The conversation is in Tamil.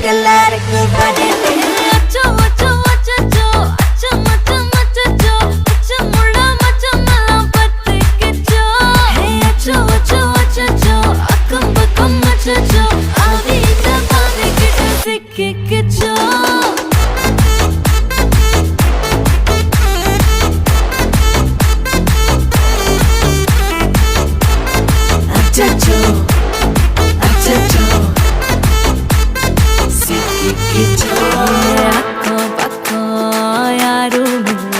எல்லாருக்கும் பதில் அச்சோ அச்சோ அச்சோ அச்சம் அச்சம் அச்சோ அச்சம் உள்ள மச்சமெல்லாம் பத்திக்கிச்சோ அச்சோ அச்சோ அச்சோ அக்கம் பக்கம் அச்சோ ஆவித பாவிக்கிட்டு சிக்கிக்கிச்சோ அச்சோ